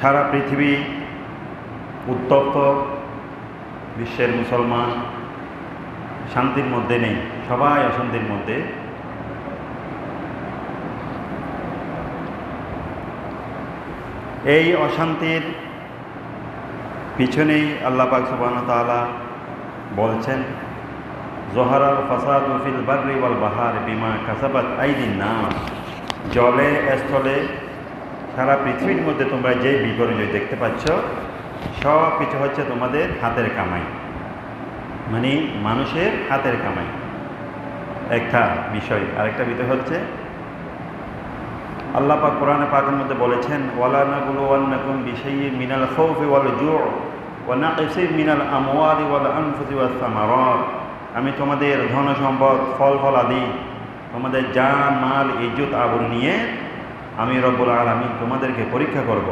সারা পৃথিবী উত্তপ্ত, বিশ্বের মুসলমান শান্তির মধ্যে নেই, সবাই অশান্তির মধ্যে। এই অশান্তির পিছনেই আল্লাহ পাক সুবহানাহু ওয়া তাআলা বলছেন, জোহারাল ফাসাদু ফিল বাররি ওয়াল বাহার বিমা কাসাবাত আইদিন নাস। জলে স্থলে সারা পৃথিবীর মধ্যে তোমরা যে বিপর্যয় দেখতে পাচ্ছ সব কিছু হচ্ছে তোমাদের হাতের কামাই, মানে মানুষের হাতের কামাই। একটা বিষয়। আরেকটা বিষয় হচ্ছে আল্লাহ পাক কোরআনে পাকের মধ্যে বলেছেন, ওয়ালা নাবলুওয়ান্নাকুম বিশাইইন মিনাল খাউফি ওয়াল জু' ওয়া নাকসিম মিনাল আমওয়ালি ওয়াল আনফুসি ওয়াস সামারাত। আমি তোমাদের ধন সম্পদ, ফল ফলাদি, তোমাদের জান মাল ইজ্জত আবরু নিয়ে আমি রব্বুল আলামিন তোমাদেরকে পরীক্ষা করব।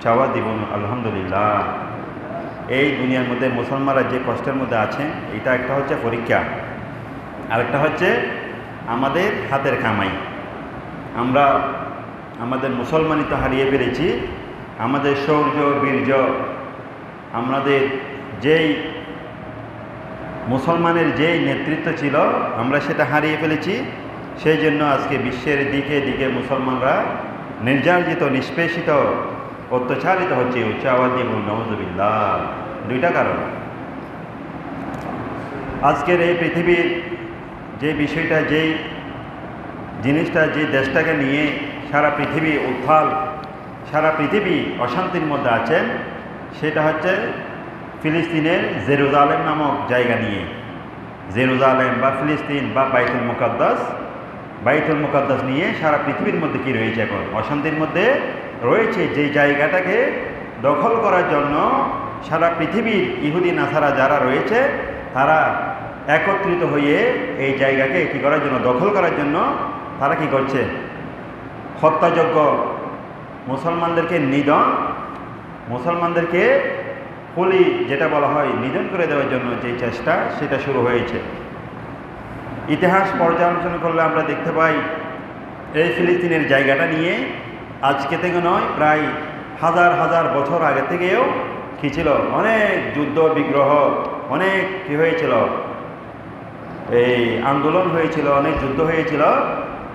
চাওয়া দিব আলহামদুলিল্লাহ। এই দুনিয়ার মধ্যে মুসলমানরা যে কষ্টের মধ্যে আছে, এটা একটা হচ্ছে পরীক্ষা, আরেকটা হচ্ছে আমাদের হাতের কামাই। আমরা আমাদের মুসলমানিত হারিয়ে ফেলেছি, আমাদের শৌর্য বীর্য, আমাদের যেই মুসলমানের যেই নেতৃত্ব ছিল আমরা সেটা হারিয়ে ফেলেছি। সেই জন্য আজকে বিশ্বের দিকে দিকে মুসলমানরা নির্যাতিত, নিষ্পেষিত, অত্যাচারিত হচ্ছে। উচ্চাওয়াজি এবং নাউযুবিল্লাহ। দুইটা কারণ। আজকের এই পৃথিবীর যে বিষয়টা, যেই জিনিসটা, যে দেশটাকে নিয়ে সারা পৃথিবী উত্থাল, সারা পৃথিবী অশান্তির মধ্যে আছেন, সেটা হচ্ছে ফিলিস্তিনের জেরুজালেম নামক জায়গা নিয়ে। জেরুজালেম বা ফিলিস্তিন বা বাইতুল মুকাদ্দাস, বাইতুল মুকাদ্দাস নিয়ে সারা পৃথিবীর মধ্যে কি রয়েছে? এখন অশান্তির মধ্যে রয়েছে। যে জায়গাটাকে দখল করার জন্য সারা পৃথিবীর ইহুদি নাসারা যারা রয়েছে, তারা একত্রিত হয়ে এই জায়গাকে কী করার জন্য, দখল করার জন্য তারা কি করছে? হত্যাযজ্ঞ, মুসলমানদেরকে নিধন, মুসলমানদেরকে খুলি যেটা বলা হয় নিধন করে দেওয়ার জন্য যে চেষ্টা, সেটা শুরু হয়েছে। ইতিহাস পর্যালোচনা করলে আমরা দেখতে পাই এই ফিলিস্তিনের জায়গাটা নিয়ে আজকে থেকে নয়, প্রায় হাজার হাজার বছর আগে থেকেও কী ছিল? অনেক যুদ্ধ বিগ্রহ, অনেক কী হয়েছিল? এই আন্দোলন হয়েছিল, অনেক যুদ্ধ হয়েছিল।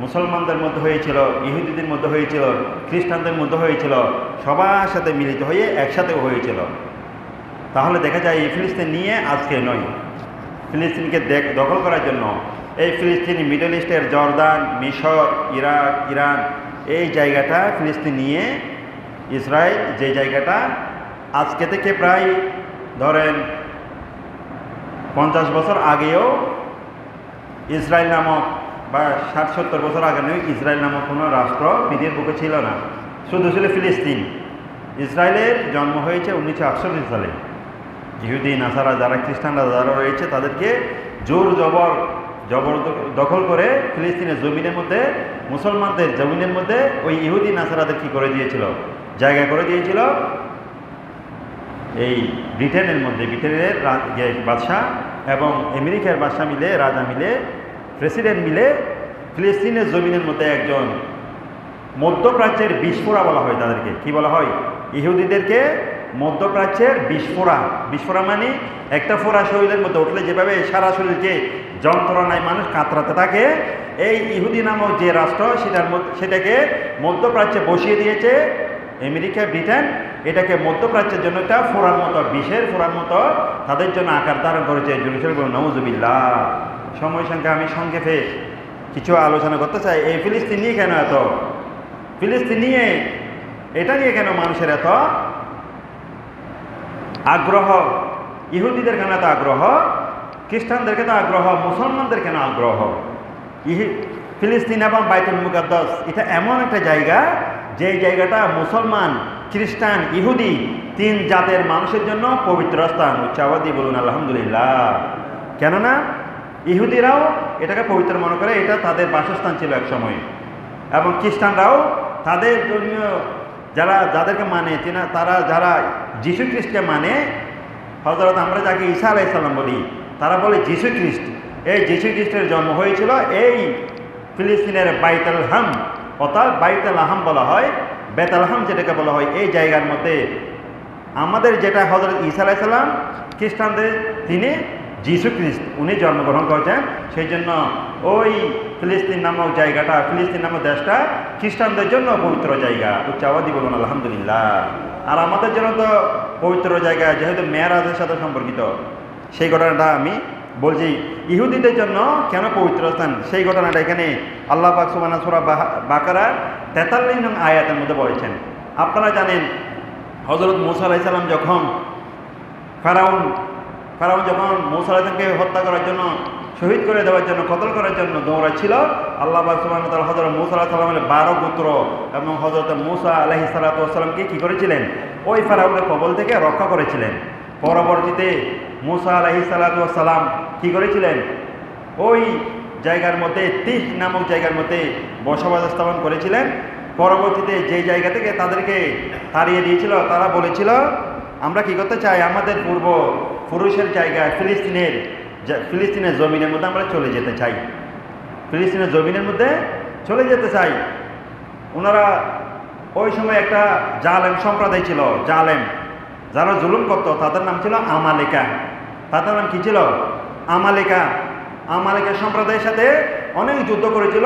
মুসলমানদের মধ্যে হয়েছিল, ইহুদিদের মধ্যে হয়েছিল, খ্রিস্টানদের মধ্যে হয়েছিল, সবার সাথে মিলিত হয়ে একসাথেও হয়েছিল। তাহলে দেখা যায় এই ফিলিস্তিন নিয়ে আজকে নয়, ফিলিস্তিনকে দখল করার জন্য এই ফিলিস্তিন, মিডল ইস্টের জর্দান, মিশর, ইরাক, ইরান, এই জায়গাটা ফিলিস্তিন নিয়ে ইসরায়েল, যে জায়গাটা আজকে থেকে প্রায় ধরেন 50 বছর আগেও ইসরায়েল নামক, বা 60-70 বছর আগে নয়, ইসরায়েল নামক কোনো রাষ্ট্র পৃথিবীর বুকে ছিল না, শুধু ছিল ফিলিস্তিন। ইসরায়েলের জন্ম হয়েছে 1968 সালে। ইহুদি নাসারা যারা, খ্রিস্টানরা যারা রয়েছে, তাদেরকে জোর দখল করে ফিলিস্তিনের জমিনের মধ্যে, মুসলমানদের জমিনের মধ্যে ওই ইহুদি নাসারাদের কী করে দিয়েছিল? জায়গা করে দিয়েছিল এই ব্রিটেনের মধ্যে। ব্রিটেনের বাদশাহ এবং আমেরিকার বাদশাহ মিলে, রাজা মিলে, প্রেসিডেন্ট মিলে ফিলিস্তিনের জমিনের মধ্যে একজন মধ্যপ্রাচ্যের বিস্ফোরা বলা হয় তাদেরকে। কি বলা হয়? ইহুদিদেরকে মধ্যপ্রাচ্যের বিস্ফোরা। বিস্ফোরা মানে একটা ফোড়া শরীরের মধ্যে উঠলে যেভাবে সারা শরীরকে যন্ত্রণায় মানুষ কাতরাতে থাকে, এই ইহুদি নামক যে রাষ্ট্র, সেটাকে মধ্যপ্রাচ্যে বসিয়ে দিয়েছে আমেরিকা, ব্রিটেন। এটাকে মধ্যপ্রাচ্যের জন্য একটা ফোড়ার মতো, বিষের ফোড়ার মতো তাদের জন্য আকার ধারণ করেছে। নাউযুবিল্লাহ। সময় সংখ্যা আমি সংক্ষেপে কিছু আলোচনা করতে চাই। এই ফিলিস্তিন নিয়ে কেন এত, ফিলিস্তিন নিয়ে, এটা নিয়ে কেন মানুষের এত আগ্রহ? ইহুদিদের কেন এত আগ্রহ? খ্রিস্টানদের কেন আগ্রহ? মুসলমানদের কেন আগ্রহ? ফিলিস্তিন এবং বাইতুল মুকাদ্দাস এটা এমন একটা জায়গা, যে জায়গাটা মুসলমান, খ্রিস্টান, ইহুদি, 3 জাতের মানুষের জন্য পবিত্র স্থান। উচ্চাবাদী বলুন আলহামদুলিল্লাহ। কেননা ইহুদিরাও এটাকে পবিত্র মনে করে, এটা তাদের বাসস্থান ছিল এক সময়। এবং খ্রিস্টানরাও তাদের ধর্মীয় যাদেরকে মানে, তারা যারা যীশু খ্রিস্টকে মানে, হযরত আমরা যাকে ঈসা আলাইহিস সালাম বলি, তারা বলে যীশু খ্রিস্ট। এই যীশু খ্রিস্টের জন্ম হয়েছিল এই ফিলিস্তিনের বাইতুল হাম, অর্থাৎ বাইতুল আহম বলা হয়, বেতালহাম যেটাকে বলা হয়, এই জায়গার মধ্যে আমাদের যেটা হযরত ঈসা আলাইহিস সালাম খ্রিস্টানদের তিনি যিশু খ্রিস্ট উনি জন্মগ্রহণ করেছেন, সেই জন্য ওই ফিলিস্তিন নামক জায়গাটা, ফিলিস্তিন নামক দেশটা খ্রিস্টানদের জন্য পবিত্র জায়গা। উচ্চ আওয়াজে বলুন আলহামদুলিল্লাহ। আর আমাদের জন্য তো পবিত্র জায়গা, যেহেতু মেরাজের সাথে সম্পর্কিত, সেই ঘটনাটা আমি বলছি। ইহুদিদের জন্য কেন পবিত্র স্থান, সেই ঘটনাটা এখানে আল্লাহ পাক সুবহানাহু সূরা বাকারার 43 নং আয়াতের মধ্যে বলেছেন। আপনারা জানেন হযরত মূসা আলাইহিস সালাম যখন ফেরাউন যখন মূসা আলাইহিস সালামকে হত্যা করার জন্য, শহীদ করে দেওয়ার জন্য, কতল করার জন্য দৌড়াচ্ছিল, আল্লাহ পাক সুবহানাহু ওয়া তাআলা হযরত মূসা আলাইহিস সালামের 12 গোত্র এবং হযরত মূসা আলাইহিস সালামকে কি করেছিলেন, ওই ফেরাউনের কবল থেকে রক্ষা করেছিলেন। পরবর্তীতে মূসা আলাইহিস সালাম কি করেছিলেন, ওই জায়গার মধ্যে তিহ নামক জায়গার মধ্যে বসবাস স্থাপন করেছিলেন। পরবর্তীতে যে জায়গা থেকে তাদেরকে তাড়িয়ে দিয়েছিল, তারা বলেছিল আমরা কি করতে চাই, আমাদের পুরুষের জায়গায় ফিলিস্তিনের জমিনের মধ্যে আমরা চলে যেতে চাই, ফিলিস্তিনের জমিনের মধ্যে চলে যেতে চাই। ওনারা ওই সময় একটা জালেম সম্প্রদায় ছিল, জালেম যারা জুলুম করত, তাদের নাম ছিল আমালেকা। তাদের নাম কি ছিল, আমালেকা। আমালেকা সম্প্রদায়ের সাথে অনেক যুদ্ধ করেছিল।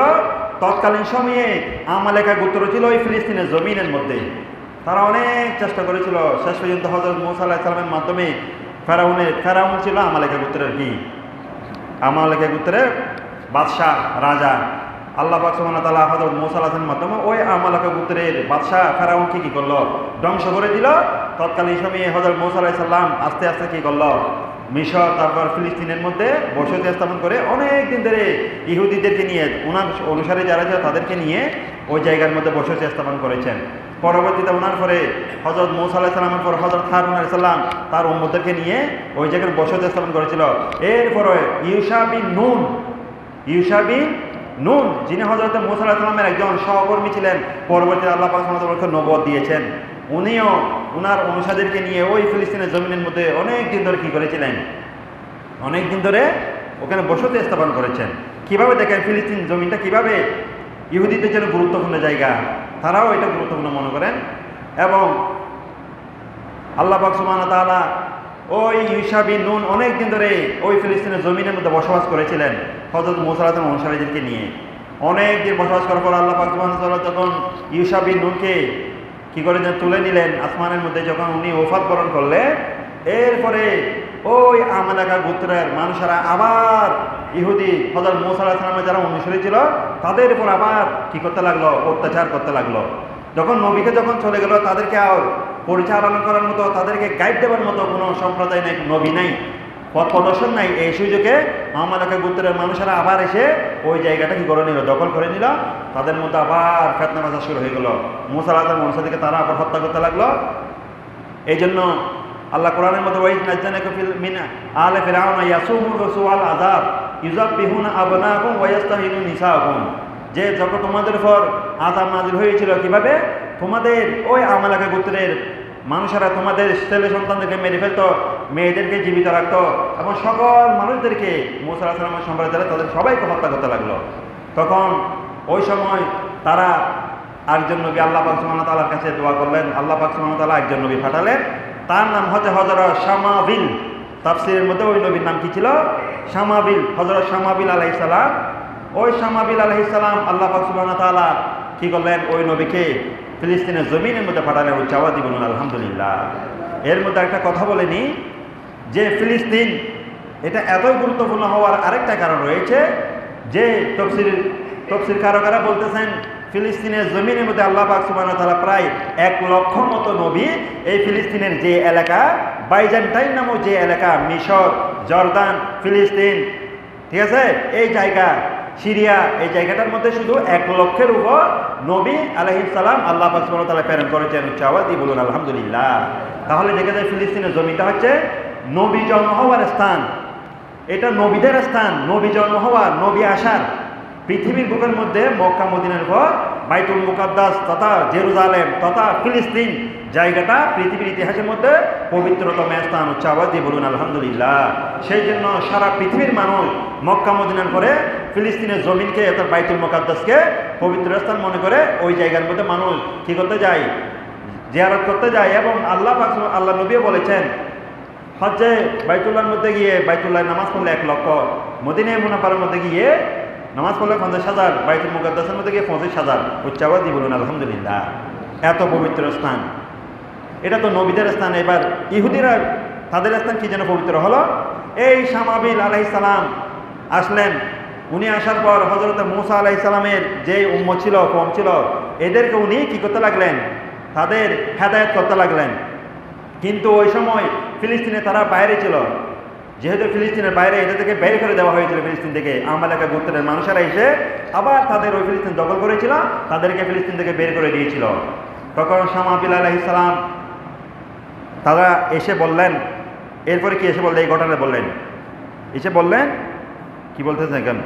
তৎকালীন সময়ে আমালেকা গোত্র ছিল ওই ফিলিস্তিনের জমিনের মধ্যে। তারা অনেক চেষ্টা করেছিল, শেষ পর্যন্ত হযরত মূসা আলাইহিস সালামের মাধ্যমে ফেরাউন ছিল আমালেকা গোত্রের আমালেকা গোত্রের বাদশাহ, রাজা। আল্লাহ পাক সুবহানাহু ওয়া তাআলা হযরত মূসা আলাইহিস সালামের মাধ্যমে ওই আমালেকা গোত্রের বাদশাহ ফেরাউনকে কি করলো, ধ্বংস করে দিল। তৎকালীন সময়ে হযরত মূসা আলাইহিস সালাম আস্তে আস্তে কি করলো, মিশর তারপর ফিলিস্তিনের মধ্যে বসতি স্থাপন করে অনেক দিন ধরে ইহুদিদেরকে নিয়ে, ওনার অনুসারে যারা ছিল তাদেরকে নিয়ে ওই জায়গার মধ্যে বসতি স্থাপন করেছেন। পরবর্তীতে ওনার পরে হযরত মূসা আলাইহিস সালামের পর হযরত হারুন আলাইহিস সালাম তার উম্মতদেরকে নিয়ে ওই জায়গায় বসতি স্থাপন করেছিল। এরপরে ইউশা বিন নুন যিনি হযরত মূসা আলাইহিস সালামের একজন সহকর্মী ছিলেন, পরবর্তীতে আল্লাহ পাক সুবহানাহু ওয়া তাআলা নবুয়ত দিয়েছেন। উনিও ওনার অনুসারীদেরকে নিয়ে ওই ফিলিস্তিনের জমিনের মধ্যে অনেক দিন ধরে কি করেছিলেন, অনেক দিন ধরে ওখানে বসতি স্থাপন করেছেন। কিভাবে দেখেন ফিলিস্তিন জমিনটা কিভাবে ইহুদিদের জন্য গুরুত্বপূর্ণ জায়গা, তারাও এটা গুরুত্বপূর্ণ মনে করেন। এবং আল্লাহ পাক সুবহানাহু ওয়া তাআলা ওই ইউশা বিন নুন অনেক দিন ধরে ওই ফিলিস্তিনের জমিনের মধ্যে বসবাস করেছিলেন হযরত মূসা আলাইহিস সালামের অনুসারীদেরকে নিয়ে। অনেক দিন বসবাস করার পর আল্লাহ পাক সুবহানাহু ওয়া তাআলা যখন ইউশা বিন নুনকে কি করে তুলে নিলেন আসমানের মধ্যে, যখন উনি ওফাত বরণ করলেন, এরপরে ওই আমালেকা গোত্রের মানুষেরা আবার ইহুদি হযরত মূসা আলাইহিস সালামের যারা অনুসারী ছিল তাদের উপর আবার কি করতে লাগলো, অত্যাচার করতে লাগলো। যখন নবীকে যখন চলে গেল, তাদেরকে আর পরিচালনা করার মতো, তাদেরকে গাইড দেওয়ার মতো কোনো সম্প্রদায় নাই, নবী নাই, পথ প্রদর্শন নাই। এই সুযোগে আমালেকা গোত্রের মানুষেরা আবার এসে ওই জায়গাটা কি করে নিল, দখল করে নিল। তাদের মধ্যে আবার ফিতনা ফাসাদ শুরু হয়ে গেল। মূসা আলাইহিস সালামের অনুসারীদেরকে তারা আবার হত্যা করতে লাগলো। এই জন্য আল্লাহ কোরআনের মধ্যে ওয়াইজ নাজ্জানাকা মিন আলি ফিরআউনা ইয়াসুমুকুম সুআল আযাব ইউযাববিহুনা আবনাকুম ওয়া ইয়াস্তাহিয়ুনা নিসাআকুম, যে যখন তোমাদের উপর আযাব নাযিল হয়েছিল কিভাবে তোমাদের ওই আমালেকা গোত্রের মানুষেরা তোমাদের ছেলে সন্তানদেরকে মেরে ফেলতো, মেয়েদেরকে জীবিত রাখতো এবং সকল মানুষদেরকে মূসা আলাইহিস সালামের সম্প্রদায় তাদের সবাইকে হত্যা করতে লাগলো। তখন ওই সময় তারা আরেকজন নবী আল্লাহ পাক সুবহানাহু ওয়া তাআলার কাছে দোয়া করলেন। আল্লাহ পাক সুবহানাহু ওয়া তাআলা একজন নবী পাঠালেন, তার নাম হচ্ছে হযরত শামাবিল। তাফসীরের মধ্যে ওই নবীর নাম কি ছিল, শামাবিল, হযরত শামাবিল আলাইহিস সালাম। ওই শামাবিল আলাইহিস সালাম আল্লাহ পাক সুবহানাহু ওয়া তাআলা কি করলেন, ওই নবীকে ফিলিস্তিনের জমিনের মধ্যে পাঠালেন। ওই চাওয়াতি বলুন আলহামদুলিল্লাহ। এর মধ্যে একটা কথা বলেনি যে ফিলিস্তিন এটা এতই গুরুত্বপূর্ণ হওয়ার আরেকটা কারণ রয়েছে, যে তফসিরকারকেরা বলতেছেন ফিলিস্তিনের জমিনের মধ্যে আল্লাহ পাক সুবহানাহু ওয়া তাআলা প্রায় 1 লক্ষ মতো নবী এই ফিলিস্তিনের যে এলাকা, বাইজেন্টাইন নামক যে এলাকা, মিশর, জর্দান, ফিলিস্তিন, ঠিক আছে, এই জায়গা, সিরিয়া, এই জায়গাটার মধ্যে শুধু 1 লক্ষের উপর নবী আলাইহিস সালাম আল্লাহ পাক সুবহানাহু ওয়া তাআলা প্রেরণ করেছেন। চাওয়াতি বলুন আলহামদুলিল্লাহ। তাহলে দেখা যায় ফিলিস্তিনের জমিটা হচ্ছে নবী জন্ম হওয়ার স্থান, এটা নবীদের স্থান, নবী জন্ম হওয়ার, নবী আসার। পৃথিবীর বুকের মধ্যে মক্কা মদিনার পর বাইতুল মুকাদ্দাস তথা জেরুজালেম তথা ফিলিস্তিন জায়গাটা পৃথিবীর ইতিহাসের মধ্যে পবিত্রতম স্থান হচ্ছে। আওয়াজ দিয়ে বলুন আলহামদুলিল্লাহ। সেই জন্য সারা পৃথিবীর মানুষ মক্কা মদিনার করে ফিলিস্তিনের জমিনকে অর্থাৎ বাইতুল মুকাদ্দাসকে পবিত্র স্থান মনে করে ওই জায়গার মধ্যে মানুষ কি করতে যায়, জিয়ারত করতে যায়। এবং আল্লাহ নবীও বলেছেন হজ্জে বাইতুল্লাহর মধ্যে গিয়ে বাইতুল্লাহ নামাজ পড়লে 1 লক্ষ, মদিনায়ে মুনাওয়ারার মধ্যে গিয়ে নামাজ পড়লে 50,000, বাইতুল মুকাদ্দাসের মধ্যে গিয়ে 25,000। উচ্চাবাদ দিয়ে বলুন আলহামদুলিল্লাহ। এত পবিত্র স্থান, এটা তো নবীদের স্থান। এবার ইহুদিরা তাদের স্থান কি যেন পবিত্র হলো। এই শামাবিল আলাইহিস সালাম আসলেন, উনি আসার পর হযরত মূসা আলাইহিস সালামের যে উম্মত ছিল, কওম ছিল, এদেরকে উনি কি করতে লাগলেন, তাদের হেদায়েত করতে লাগলেন। কিন্তু ওই সময় ফিলিস্তিনে তারা বাইরে ছিল, যেহেতু ফিলিস্তিনের বাইরে এদের থেকে বের করে দেওয়া হয়েছিল ফিলিস্তিন থেকে। আমালেকা গোত্রের মানুষেরা এসে আবার তাদের ওই ফিলিস্তিন দখল করেছিল, তাদেরকে ফিলিস্তিন থেকে বের করে দিয়েছিল। তখন শামাবিল আলাইহিস সালাম তারা এসে বললেন, এরপরে কি এসে বললেন, এই ঘটনা বললেন, এসে বললেন কি বলতেছেন কেন,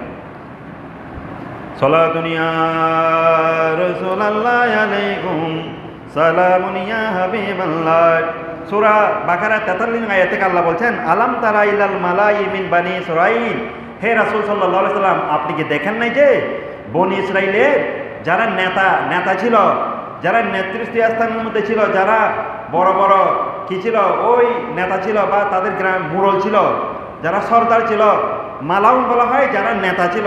সালাতুন ইয়া রাসূলুল্লাহ আলাইকুম সালামুন ইয়া হাবিবাল্লাহ। সূরা বাকারা 43 আয়াতে আল্লাহ বলছেন আলাম তারা ইলাল মালাই মিন বানি ইসরাঈল, হে রাসূল সাল্লাল্লাহু আলাইহি সাল্লাম আপনি কি দেখেন নাই যে বনি ইসরাইলের যারা নেতা ছিল, যারা নেতৃত্বীয় স্থানের মধ্যে ছিল, যারা বড় বড় কি ছিল, ওই নেতা ছিল বা তাদের গ্রাম মুরল ছিল, যারা সরদার ছিল, মালাউন বলা হয় যারা নেতা ছিল,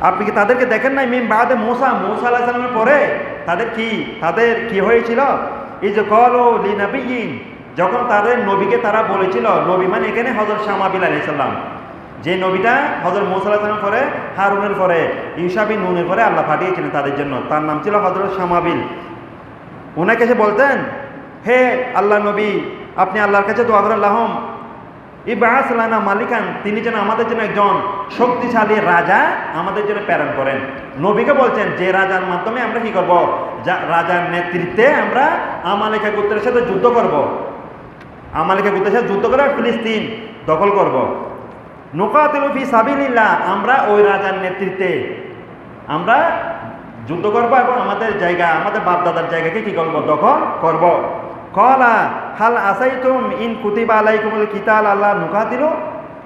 আপনি কি তাদেরকে দেখেন নাই মিন বাদে মূসা আলাইহিস সালামের পরে তাদের কি হয়েছিল, এই যে কলো লিনাবিয়িন, যখন তাদের নবীকে তারা বলেছিল, নবী মানে এখানে হযরত শামাবিল আলাইহিস সালাম, যে নবীটা হযরত মূসা আলাইহিস সালামের পরে, হারুনের পরে, ঈসা বিন নুনের পরে আল্লাহ পাঠিয়েছিলেন তাদের জন্য, তার নাম ছিল হযরত শামাবিল। উনাকে এসে বলতেন হে আল্লাহ নবী আপনি আল্লাহর কাছে দোয়া করেন লাহুম ইবআস লানা মালিকান, তিনি যেন আমাদের জন্য একজন শক্তিশালী রাজা আমাদের জন্য প্রেরণ করেন। নবীকে বলছেন যে রাজার মাধ্যমে আমরা কি করব, রাজার নেতৃত্বে আমরা আমালেকা গোত্রের সাথে যুদ্ধ করব, আমালেকা গোত্রের সাথে যুদ্ধ করে ফিলিস্তিন দখল করব। নুকাতিলু ফি সাবিলিল্লাহ, আমরা ওই রাজার নেতৃত্বে আমরা যুদ্ধ করব এবং আমাদের জায়গা, আমাদের বাপদাদার জায়গাকে কি করব, দখল করব। কলা হাল আসাইতুম ইন কুতিবা আলাইকুমুল কিতাল আল্লাহ নুকাতিলু,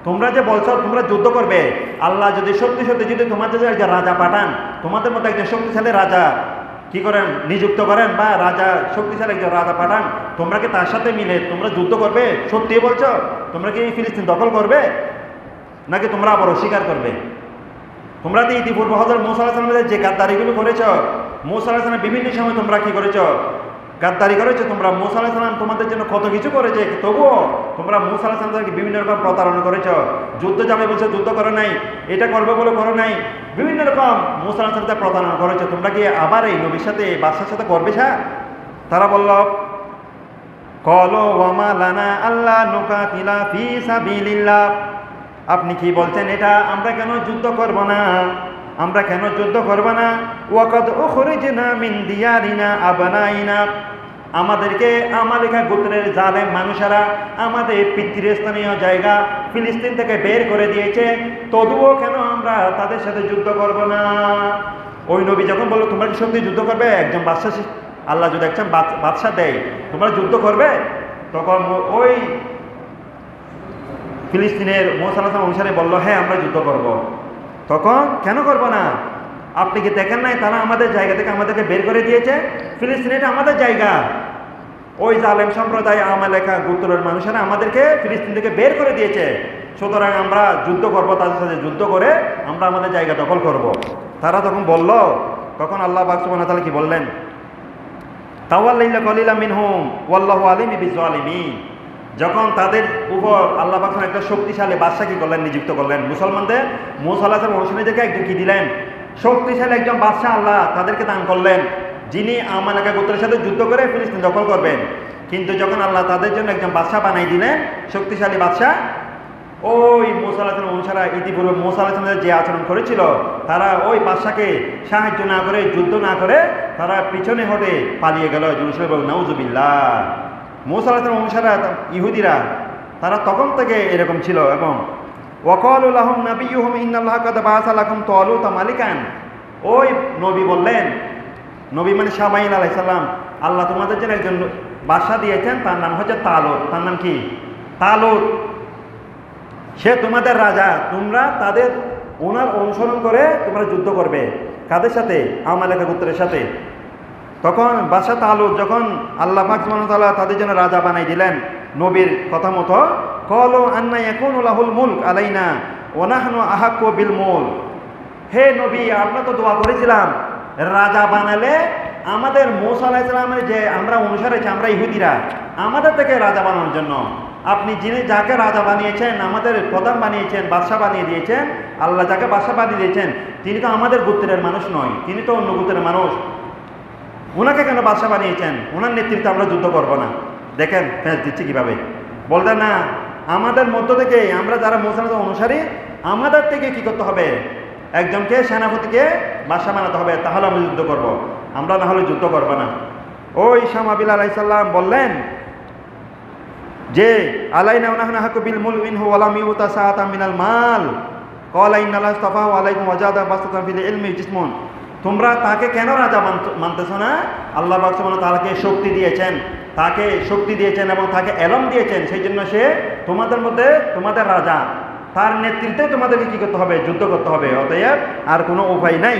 তোমরা যে বলছো তোমরা যুদ্ধ করবে, আল্লাহ যদি সত্যি যদি তোমাদের একজন রাজা পাঠান, তোমাদের মধ্যে একজন শক্তিশালী রাজা কি করেন নিযুক্ত করেন, বা রাজা শক্তিশালী একজন রাজা পাঠান, তোমরা কি তার সাথে মিলে তোমরা যুদ্ধ করবে? সত্যি বলছো? তোমরা কি ফিলিস্তিন দখল করবে নাকি তোমরা আবার অস্বীকার করবে? তোমরা তো ইতিপূর্বে হযরত মূসা আলাইহিস সালামের যে গাদ্দারিগুলো করেছ, মূসা আলাইহিস সালাম বিভিন্ন সময় তোমরা কি করেছ, গাদ্দারি করেছো। তোমরা মূসা আলাইহিস সালাম তোমাদের জন্য কত কিছু করেছে, তবুও তোমরা মূসা আলাইহিস সালামকে বিভিন্ন রকম প্রতারণা করেছো। যুদ্ধ যাবে বলছো, যুদ্ধ করো নাই, এটা করবে বলে করো নাই, বিভিন্ন রকম মূসা আলাইহিস সালামকে প্রতারণা করেছো। তোমরা কি আবার এই নবীর সাথে বাদশার সাথে করবে? তারা বলল কলো ওয়ামা লানা আল্লাহ নুকাতিলা ফি সাবিলিল্লাহ, আপনি কি বলছেন এটা, আমরা কেন যুদ্ধ করব না, আমরা কেন যুদ্ধ করব না? ওয়াকাদ উখরিজনা মিন দিয়ারিনা আবনাইনা, আমাদেরকে আমালেকা গোত্রের জালেম মানুষেরা আমাদের পিতৃস্থানীয় জায়গা ফিলিস্তিন থেকে বের করে দিয়েছে, তবুও কেন আমরা তাদের সাথে যুদ্ধ করব না? ওই নবী যখন বলল তোমরা কি সত্যি যুদ্ধ করবে, একজন বাদশা, আল্লাহ যদি একজন বাদশা দেয় তোমরা যুদ্ধ করবে, তখন ওই ফিলিস্তিনের মূসা আলাইহিস সালাম অনুসারে বলল হ্যাঁ আমরা যুদ্ধ করব। তখন কেন করব না? আপনি কি দেখেন নাই তারা আমাদের জায়গা থেকে আমাদেরকে বের করে দিয়েছে, ফিলিস্তিন এটা আমাদের জায়গা। ওই জালেম সম্প্রদায় আমালেকা গোত্রের মানুষেরা আমাদেরকে ফিলিস্তিন থেকে বের করে দিয়েছে, সুতরাং আমরা যুদ্ধ করব, তাদের সাথে যুদ্ধ করে আমরা আমাদের জায়গা দখল করব। তারা তখন বলল, তখন আল্লাহ পাক সুবহানাহু ওয়া তাআলা কি বললেন, তাওয়াল্লাইলা কলিলা মিনহুম ওয়াল্লাহু আলিম বিযালিমিন, যখন তাদের উপর আল্লাহ পাক একটা শক্তিশালী বাদশা কি করলেন, নিযুক্ত করলেন মুসলমানদের, মূসা আলাইহিস সালাম অনুসারীদেরকে একজন কি দিলেন, শক্তিশালী একজন বাদশা আল্লাহ তাদেরকে দান করলেন, যিনি আমালেকা গোত্রের সাথে যুদ্ধ করে ফিলিস্তিন দখল করবেন। কিন্তু যখন আল্লাহ তাদের জন্য একজন বাদশা বানাই দিলেন, শক্তিশালী বাদশা, ওই মূসা আলাইহিস সালাম অনুসারীরা ইতিপূর্বে মূসা আলাইহিস সালামের যে আচরণ করেছিল, তারা ওই বাদশাকে সাহায্য না করে, যুদ্ধ না করে তারা পিছনে হটে পালিয়ে গেল। নাউজুবিল্লাহ। মূসা আলাইহিস সালাম অনুসারীরা ইহুদিরা তারা তখন থেকে এরকম ছিল। এবং ওয়াকালু লাহুম নাবিয়্যুহুম ইন্নাল্লাহা কাদ বাআসা লাকুম তালুতা মালিকান, ওই নবী বললেন নবী মানে সামাইল আলাইসাল্লাম। আল্লাহ তোমাদের জন্য একজন বাদশা দিয়েছেন, তার নাম হচ্ছে তালুত। তার নাম কি? তালুত। সে তোমাদের রাজা। তোমরা ওনার অনুসরণ করে তোমরা যুদ্ধ করবে। কাদের সাথে? আমালেকা গোত্রের সাথে। তখন বাদশা তালুত যখন আল্লাহ পাক সুবহানাহু ওয়া তাআলা তাদের জন্য রাজা বানাই দিলেন নবীর কথা মতো, ক্বালু আন্না ইয়াকুনু লাহুল মুলক আলাইনা ওয়া নাহনু আহাক্কু বিল মুলক। হে নবী, আমরা তো দোয়া করেছিলাম রাজা বানালে আমাদের মূসা আলাইহিস সালামের যে আমরা অনুসারী আছি, আমরা ইহুদিরা, আমাদের থেকে রাজা বানানোর জন্য আপনি যাকে রাজা বানিয়েছেন, আমাদের প্রধান বানিয়েছেন, বাদশাহ বানিয়ে দিয়েছেন, আল্লাহ যাকে বাদশাহ বানিয়ে দিয়েছেন, তিনি তো আমাদের গোত্রের মানুষ নয়, তিনি তো অন্য গোত্রের মানুষ। ওনাকে কেন বাদশাহ বানিয়েছেন? ওনার নেতৃত্বে আমরা যুদ্ধ করব না। দেখেন ফেঁস দিচ্ছে কীভাবে। বলতেন না, আমাদের মধ্য থেকে আমরা যারা মূসা আলাইহিস অনুসারী, আমাদের থেকে কি করতে হবে? একজনকে সেনাপতিকে বাদশাহ বানাতে হবে, তাহলে আমরা যুদ্ধ করব। আমরা না হলে যুদ্ধ করব না। ওই সামাবিল আলাইহিস সালাম বললেন যে আলাইনা ওয়া নাহনু আহাক্কু বিল মুলক মিনহু ওয়া লাম ইউতা সাআতাম মিনাল মাল ক্বালা ইন্নাল্লাহা ইসতাফাহু আলাইকুম ওয়া জাআলা বাসতাম ফিল ইলমি জিসমুন। তোমরা তাকে কেন রাজা মানতেছ না? আল্লাহ পাক সুবহানাহু ওয়া তাআলাকে শক্তি দিয়েছেন, তাকে শক্তি দিয়েছেন এবং তাকে এলম দিয়েছেন, সেই জন্য সে তোমাদের মধ্যে তোমাদের রাজা। তার নেতৃত্বে তোমাদেরকে কী করতে হবে? যুদ্ধ করতে হবে। অতএব আর কোনো উপায় নাই।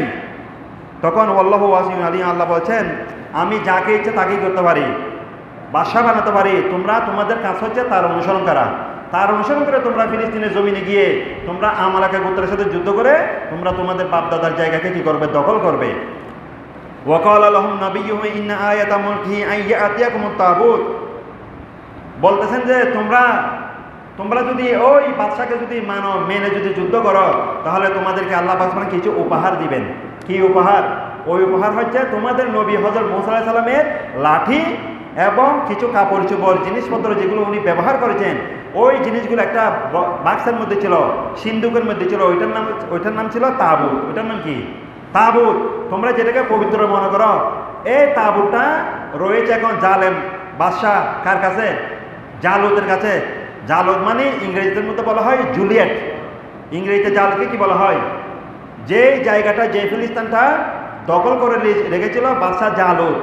তখন আল্লাহু ওয়াসিউন আলিম, আল্লাহ বলছেন আমি যাকে ইচ্ছে তাকেই করতে পারি, বাদশাহ বানাতে পারি। তোমরা তোমাদের কাজ হচ্ছে তার অনুসরণ করা। তার অনুসরণ করে তোমরা ফিলিস্তিনের জমিনে গিয়ে তোমরা আমালাকা গোত্রের সাথে যুদ্ধ করে তোমরা তোমাদের বাপদাদার জায়গাকে কি করবে? দখল করবে। ওয়াকালা লাহুম নাবিয়্যুহুম ইন্না আয়াতা মুলকিহি আন ইয়াতিয়াকুমুত তাবুত। বলতেছেন যে তোমরা যদি ওই বাদশাকে যদি মেনে যদি যুদ্ধ করো, তাহলে তোমাদেরকে আল্লাহ পাক কিছু উপহার দিবেন। কি উপহার? ওই উপহার হচ্ছে তোমাদের নবী হযরত মূসা আলাইহিস সালামের লাঠি এবং কিছু কাপড় চোপড় জিনিসপত্র যেগুলো উনি ব্যবহার করেছেন, ওই জিনিসগুলো একটা বাক্সের মধ্যে ছিল, সিন্দুকের মধ্যে ছিল। ওইটার নাম ছিল তাবুত। ওইটার নাম কি? তাবুত। তোমরা যেটাকে পবিত্র মনে করো, এই তাবুতটা রয়েছে এখন জালেম বাদশাহ কার কাছে? জালুতের কাছে। জালুত মানে ইংরেজিদের মধ্যে বলা হয় জুলিয়েট। ইংরেজিতে জালুতকে কি বলা হয়? যে জায়গাটা, যে ফিলিস্তিনটা দখল করে রেখেছিল বাদশাহ জালুত,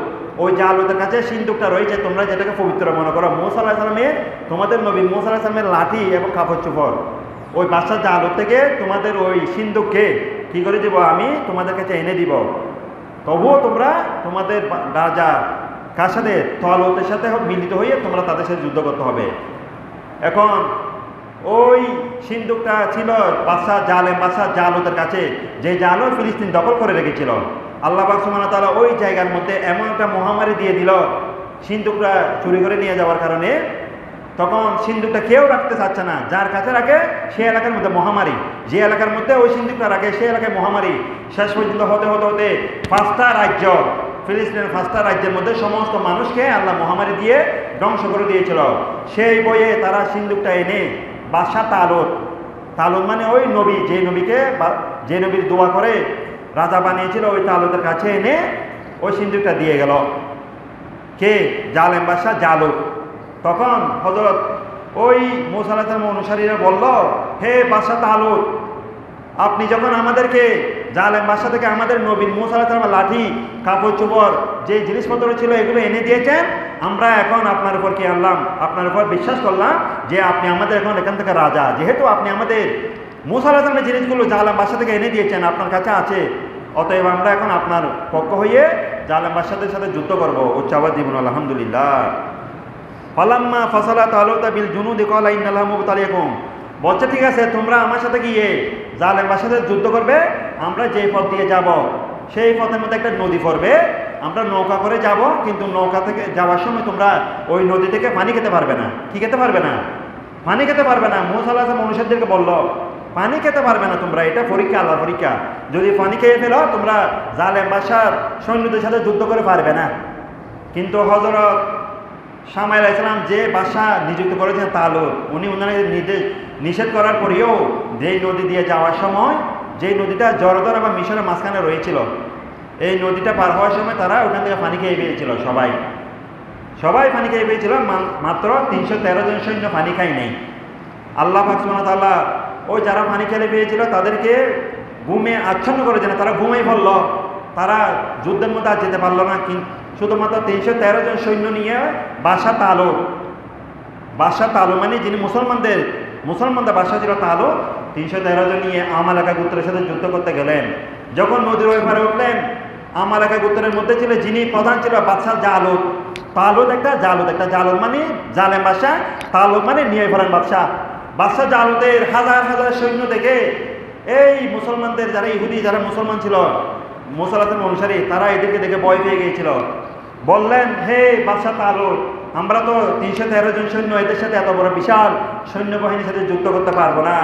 ওই জালুতের কাছে সিন্দুকটা রয়েছে। তোমরা যেটাকে পবিত্র মনে করো, মূসা আলাইহিস সালামের, তোমাদের নবী মূসা আলাইহিস সালামের লাঠি এবং কাপড় চোপড়, ওই বাদশাহ জালুত থেকে তোমাদের ওই সিন্দুককে কী করে দিব? আমি তোমাদের কাছে এনে দিব। তবুও তোমরা তোমাদের রাজা কার সাথে? তালুতের সাথে মিলিত হয়ে তোমরা তাদের সাথে যুদ্ধ করতে হবে। এখন ওই সিন্দুকটা ছিল বাদশাহ জালুতের কাছে, যে জালুত ফিলিস্তিন দখল করে রেখেছিল। আল্লাহ পাক সুবহানাহু ওয়া তাআলা ওই জায়গার মধ্যে এমন একটা মহামারী দিয়ে দিল সিন্দুকটা চুরি করে নিয়ে যাওয়ার কারণে। তখন সিন্দুকটা কেউ রাখতে চাচ্ছে না। যার কাছে রাখে সে এলাকার মধ্যে মহামারী, যে এলাকার মধ্যে ওই সিন্দুকটা রাখে সে এলাকায় মহামারী। শেষ পর্যন্ত হতে 5টা রাজ্য, ফিলিস্তিনের 5টা রাজ্যের মধ্যে সমস্ত মানুষকে আল্লাহ মহামারী দিয়ে ধ্বংস করে দিয়েছিল। সেই বইয়ে তারা সিন্দুকটা এনে বাদশাহ তালুত মানে ওই নবী, যে নবীর দোয়া করে রাজা বানিয়েছিল, ওই তালুতের কাছে এনে ওই সিন্দুকটা দিয়ে গেল। কে? জালেম বাদশাহ জালুত। তখন হযরত ওই মূসা আলাইহিস সালামের অনুসারীরা বলল, হে বাদশাহ তালুত, আপনি যখন আমাদেরকে জালেম বাদশাহ থেকে আমাদের নবী মূসা আলাইহিস সালামের লাঠি, কাপড় চোপড়, যে জিনিসপত্র ছিল এগুলো এনে দিয়েছেন, আমরা এখন আপনার উপর কি আনলাম? আপনার উপর বিশ্বাস করলাম যে আপনি আমাদের এখন এখান থেকে রাজা। যেহেতু আপনি আমাদের মূসা আলাইহিস সালামের জিনিসগুলো জালেম বাদশাহ থেকে এনে দিয়েছেন, আপনার কাছে আছে, অতএব আমরা এখন আপনার পক্ষ হয়ে জালেম বাদশাদের সাথে যুদ্ধ করবো। উচ্চ আওয়াজ দিবেন আলহামদুলিল্লাহ। ফালাম্মা ফাসালা তালুতা বিল জুনুদি ক্বালা ইন্নাল্লাহা মুবতালিয়াকুম। বলছে ঠিক আছে, তোমরা আমার সাথে গিয়ে জালেম বাদশার সাথে যুদ্ধ করবে। আমরা যে পথ দিয়ে যাব সেই পথের মধ্যে একটা নদী পড়বে, আমরা নৌকা করে যাব, কিন্তু নৌকা থেকে যাওয়ার সময় তোমরা ওই নদী থেকে পানি খেতে পারবে না। কি খেতে পারবে না? পানি খেতে পারবে না। মূসা আলাইহিস সালাম অনুসারীদেরকে বলল, পানি খেতে পারবে না তোমরা, এটা পরীক্ষা, আল্লাহর পরীক্ষা। যদি পানি খেয়ে ফেলো তোমরা জালেম বাদশার সৈন্যদের সাথে যুদ্ধ করে পারবে না। কিন্তু হযরত সামাইল আলাইহিস সালাম যে বাদশা নিযুক্ত করেছেন তালুত, উনি ওনার নিষেধ করার পরেও যেই নদী দিয়ে যাওয়ার সময়, যেই নদীটা জর্দান এবং মিশরের মাঝখানে রয়েছিল, এই নদীটা পার হওয়ার সময় তারা ওখান থেকে পানি খেয়ে পেয়েছিল। সবাই পানি খেয়ে পেয়েছিল, মাত্র 313 জন সৈন্য পানি খাই নেই। আল্লাহ পাক সুবহানাহু ওয়া তাআলা ওই যারা পানি খেলে পেয়েছিল তাদেরকে ঘুমে আচ্ছন্ন করেছেন, তারা ঘুমেই পড়ল। তারা যুদ্ধের মধ্যে আর যেতে পারলো না, কিন্তু শুধুমাত্র 313 জন সৈন্য নিয়ে বাদশাহ তালু মানে যিনি মুসলমানদের বাদশাহ ছিল তালু, 313 জন নিয়ে আমালাকা গোত্রের সাথে যুদ্ধ করতে গেলেন। যখন নদীর ওই পারে উঠলেন, আমালাকা গোত্রের মধ্যে ছিল যিনি প্রধান ছিল বাদশাহ জালুত। জালুত মানে জালেম বাদশাহ, তালুত মানে নিয়ে ফেলেন বাদশাহ জালুতের হাজার হাজার সৈন্য দেখে এই মুসলমানদের যারা ইহুদি, যারা মুসলমান ছিল, মুসলমান অনুসারী, তারা এদেরকে দেখে ভয় পেয়ে গিয়েছিল। বললেন, হে বাদশাহ তালুত, আমরা তো 313 জন সৈন্য, এদের সাথে এত বড় বিশাল সৈন্যবাহিনীর সাথে যুদ্ধ করতে পারবো না।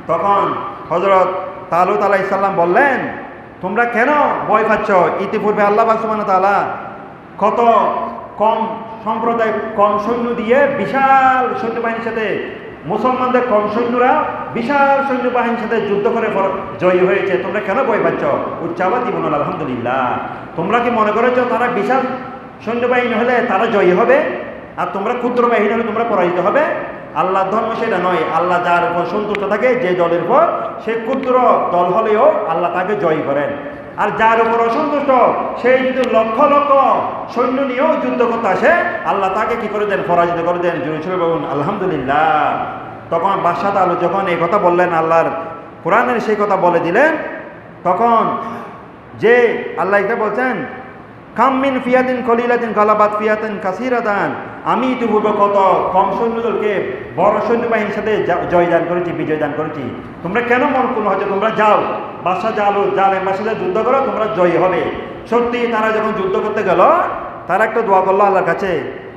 তখন হযরত তালুত আলাইহিস সালাম বললেন, তোমরা কেন ভয় পাচ্ছ? ইতিপূর্বে আল্লাহ পাক সুবহানাহু ওয়া তাআলা কত কম সম্প্রদায়, কম সৈন্য দিয়ে বিশাল সৈন্যবাহিনীর সাথে, মুসলমানদের কম সৈন্যরা বিশাল সৈন্যবাহিনীর সাথে যুদ্ধ করে জয়ী হয়েছে। তোমরা কেন ভয় পাচ্ছ? উচ্চাবাদ জীবন আলহামদুলিল্লাহ। তোমরা কি মনে করেছ তারা বিশাল সৈন্যবাহিনী হলে তারা জয়ী হবে, আর তোমরা ক্ষুদ্র বাহিনী হলে তোমরা পরাজিত হবে? আল্লাহর ধর্ম সেটা নয়। আল্লাহ যার উপর সন্তুষ্ট থাকে, যে দলের উপর, সে ক্ষুদ্র দল হলেও আল্লাহ তাকে জয়ী করেন। আর যার উপর অসন্তুষ্ট, সেই যদি লক্ষ লক্ষ সৈন্য নিয়েও যুদ্ধ করতে আসে, আল্লাহ তাকে কি করে দেন? পরাজিত করে দেন। জোরে বলুন আলহামদুলিল্লাহ। তখন বাদশাহ তালুত যখন এই কথা বললেন, আল্লাহর কোরআনের সেই কথা বলে দিলেন, তখন যে আল্লাহ এটা বলছেন, কামিন ফিয়াতিন কলিলাতিন গালাবাত ফিয়াতিন কাসিরাতান, আমি ইতিপূর্বে কত কম সৈন্যদলকে বড় সৈন্যবাহিনীর সাথে জয়দান করেছি, বিজয় দান করেছি। তোমরা কেন মন কোনো হচ্ছে? তোমরা যাও বাদশাহ জালেম বাদশাহ যুদ্ধ করো, তোমরা জয়ী হবে। সত্যি তারা যখন যুদ্ধ করতে গেল, তারা একটা দোয়া করলো আল্লাহর কাছে।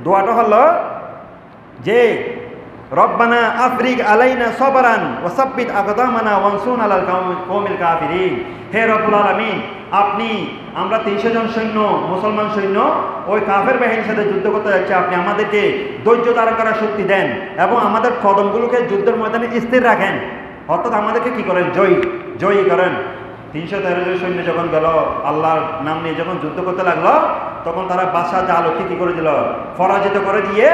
দোয়াটা হলো যে, রব্বানা আফরিগ আলাইনা সবরান ওয়া সাব্বিত আকদামানা ওয়ানসুরনা আলাল কওমিল কাফিরিন। হে রব্বুল আলামিন, আপনি, আমরা 300 জন সৈন্য, মুসলমান সৈন্য ওই কাফের বাহিনীর সাথে যুদ্ধ করতে যাচ্ছে, আপনি আমাদেরকে ধৈর্য ধারণ করার শক্তি দেন এবং আমাদের কদমগুলোকে যুদ্ধের ময়দানে স্থির রাখেন, অর্থাৎ আমাদেরকে কি করেন? জয়ী করেন। 313 জন সৈন্য যখন গেল, আল্লাহর নাম নিয়ে যখন যুদ্ধ করতে লাগলো, তখন তারা বাদশাহ জালুতকে কি করে দিল? পরাজিত করে দিয়ে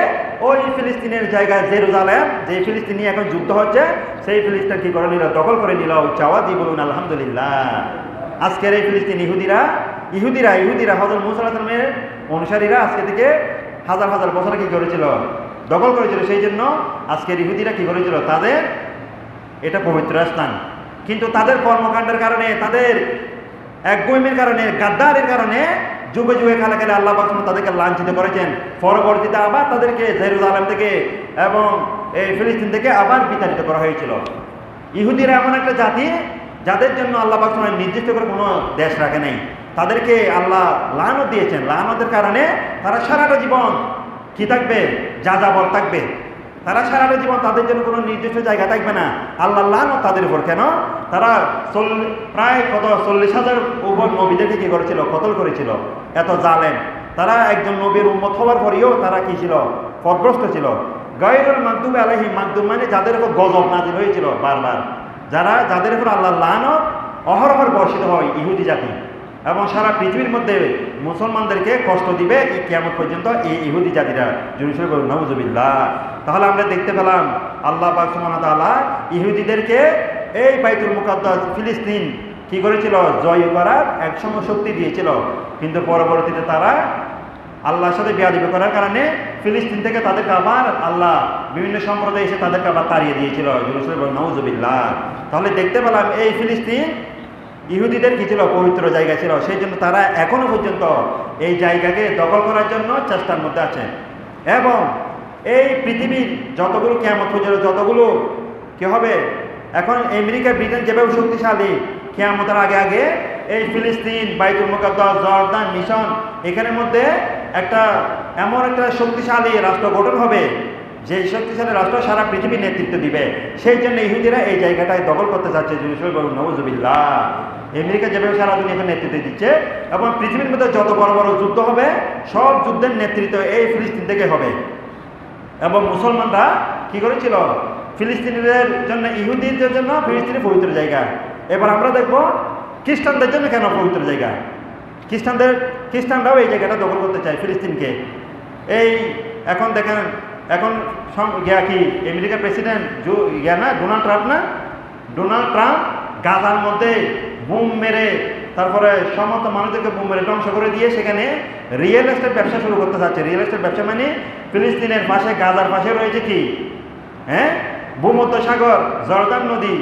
ওই ফিলিস্তিনের জায়গায় জেরুজালেম, যে ফিলিস্তিন নিয়ে এখন যুদ্ধ হচ্ছে, সেই ফিলিস্তিন কি করে নিল? দখল করে নিল। চাওয়াদি বলুন আলহামদুলিল্লাহ। আজকের এই ফিলিস্তিন ইহুদিরা হযরত মূসা আলাইহিস সালামের অনুসারীরা আজকে থেকে হাজার হাজার বছর কি করেছিল? দখল করেছিল। সেই জন্য আজকের ইহুদিরা কি করেছিল? তাদের এটা পবিত্র স্থান, কিন্তু তাদের কর্মকাণ্ডের কারণে, তাদের একগুঁয়েমির কারণে, গাদ্দারের কারণে যুগে যুগে কালে কালে আল্লাহ পাক তাদেরকে লাঞ্ছিত করেছেন। পরবর্তীতে আবার তাদেরকে জেরুজালেম থেকে এবং এই ফিলিস্তিন থেকে আবার বিতাড়িত করা হয়েছিল। ইহুদিরা এমন একটা জাতি, যাদের জন্য আল্লাহ পাক নির্দিষ্ট করে কোনো দেশ রাখে নাই। তাদেরকে আল্লাহ লানত দিয়েছেন। লানতের কারণে তারা সারাটা জীবন কি থাকবে? যাযাবর থাকবে। তারা সারাটা জীবন, তাদের জন্য কোনো নির্দিষ্ট জায়গা থাকবে না। আল্লাহ লানত তাদের উপর। কেন? তারা প্রায় 40,000 উপর নবীদেরকে কি করেছিল? কতল করেছিল। এত জালেম। তারা একজন নবীর উম্মত হওয়ার পরেও তারা কি ছিল? পথভ্রষ্ট ছিল। গায়রুল মাগদুবি আলাইহিম, মাগদুব মানে যাদের উপর গজব নাযিল হয়েছিল বারবার, যাদের উপর আল্লাহ লানত অহরহর বর্ষিত হয়, ইহুদি জাতি। এবং সারা পৃথিবীর মধ্যে মুসলমানদেরকে কষ্ট দিবে এই কিয়ামত পর্যন্ত এই ইহুদি জাতিরা। জোরে বলুন নাউজুবিল্লাহ। তাহলে আমরা দেখতে পেলাম আল্লাহ পাক সুবহানাহু ওয়া তাআলা ইহুদিদেরকে এই বাইতুল মুকাদ্দাস ফিলিস্তিন কি করেছিল? জয় করার একসময় শক্তি দিয়েছিল, কিন্তু পরবর্তীতে তারা আল্লাহর সাথে বেয়াদবি করার কারণে ফিলিস্তিন থেকে তাদেরকে আবার আল্লাহ বিভিন্ন সম্প্রদায় এসে তাদেরকে আবার তাড়িয়ে দিয়েছিল। জোরে বলুন নাউজুবিল্লাহ। তাহলে দেখতে পেলাম এই ফিলিস্তিন ইহুদিদের কি ছিল? পবিত্র জায়গা ছিল। সেই জন্য তারা এখনো পর্যন্ত এই জায়গাকে দখল করার জন্য চেষ্টার মধ্যে আছেন। এবং এই পৃথিবীর যতগুলো কিয়ামত পর্যন্ত যতগুলো কি হবে, এখন আমেরিকা ব্রিটেন যেভাবে শক্তিশালী, কিয়ামতের আগে আগে এই ফিলিস্তিন, বাইতুল মুকাদ্দাস, জর্দান, মিশন, এখানের মধ্যে এমন একটা শক্তিশালী রাষ্ট্র গঠন হবে, যে শক্তিশালী রাষ্ট্র সারা পৃথিবীর নেতৃত্ব দিবে। সেই জন্য ইহুদিরা এই জায়গাটায় দখল করতে চাচ্ছে। নাউজুবিল্লাহ। আমেরিকা যেভাবে সারা দুনিয়াকে নেতৃত্ব দিচ্ছে, এবং পৃথিবীর মধ্যে যত বড় বড় যুদ্ধ হবে, সব যুদ্ধের নেতৃত্ব এই ফিলিস্তিন থেকে হবে। এবং মুসলমানরা কি করেছিল? ফিলিস্তিনিদের জন্য, ইহুদিদের জন্য ফিলিস্তিনি পবিত্র জায়গা। এবার আমরা দেখব খ্রিস্টানদের জন্য কেন পবিত্র জায়গা। খ্রিস্টানরাও এই জায়গাটা দখল করতে চায় ফিলিস্তিনকে। এই এখন দেখেন, এখন কি আমেরিকার প্রেসিডেন্ট ডোনাল্ড ট্রাম্প গাজার মধ্যে বুম মেরে তারপরে সমস্ত মানুষদেরকে মেরে ধ্বংস করে দিয়ে সেখানে রিয়েল এস্টেট ব্যবসা শুরু করতে চাচ্ছে। রিয়েল এস্টেট ব্যবসা মানে ফিলিস্তিনের পাশে, গাজার পাশে রয়েছে কি, হ্যাঁ, ভূমধ্য সাগর, জর্দান নদী,